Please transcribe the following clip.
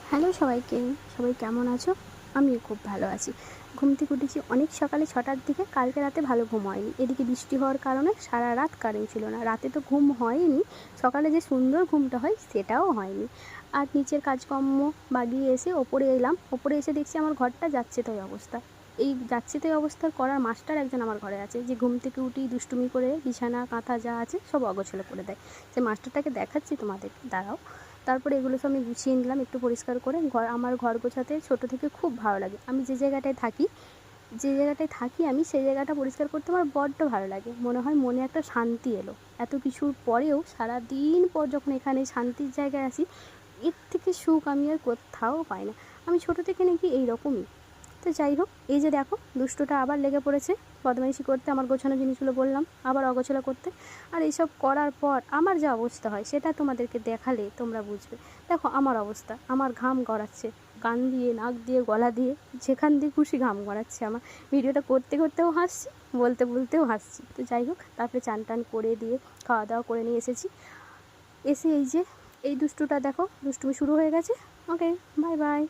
Hello সবাইকে, সবাই কেমন আছো? আমিও খুব ভালো আছি। ঘুম থেকে উঠেছি অনেক সকালে 6টার দিকে। কালকে রাতে ভালো ঘুম হয়নি। এদিকে বৃষ্টি হওয়ার কারণে সারা রাত কারেন্ট ছিল না। রাতে তো ঘুম হয়নি, সকালে যে সুন্দর ঘুমটা হয় সেটাও হয়নি। আর নিচের কাজকর্ম বাগিয়ে এসে ওপরে এলাম। ওপরে এসে দেখছি আমার ঘরটা যাচ্ছে তাই অবস্থা। এই যাচ্ছে তাই অবস্থার করার মাস্টার একজন আমার ঘরে আছে, যে ঘুম থেকে উঠেই দুষ্টুমি করে বিছানা কাঁথা যা আছে সব অগোছালো করে দেয়। সে মাস্টারটাকে দেখাচ্ছি তোমাদের, দাঁড়াও। তারপরে এগুলো সব আমি গুছিয়ে নিলাম একটু পরিষ্কার করে। আমার ঘর গোছাতে ছোটো থেকে খুব ভালো লাগে। আমি যে জায়গাটায় থাকি আমি সেই জায়গাটা পরিষ্কার করতে আমার বড্ড ভালো লাগে। মনে হয় মনে একটা শান্তি এলো। এত কিছুর পরেও সারাদিন পর যখন এখানে শান্তির জায়গায় আসি, এর থেকে সুখ আমি আর কোথাও পাই না। আমি ছোটো থেকে নাকি এইরকমই। তো যাই হোক, এই যে দেখো দুষ্টুটা আবার লেগে পড়েছে বদমাইশি করতে। আমার গোছানো জিনিসগুলো বললাম আবার অগোছালো করতে। আর এইসব করার পর আমার যা অবস্থা হয় সেটা তোমাদেরকে দেখালে তোমরা বুঝবে। দেখো আমার অবস্থা, আমার ঘাম গড়াচ্ছে কান দিয়ে, নাক দিয়ে, গলা দিয়ে, যেখান দিয়ে খুশি ঘাম গড়াচ্ছে আমার। ভিডিওটা করতে করতেও হাসছি, বলতে বলতেও হাসছি। তো যাই হোক, তারপরে চান টান করে দিয়ে খাওয়া দাওয়া করে নিয়ে এসেছি। এসে এই যে এই দুষ্টুটা দেখো দুষ্টুমি শুরু হয়ে গেছে। ওকে, বাই বাই।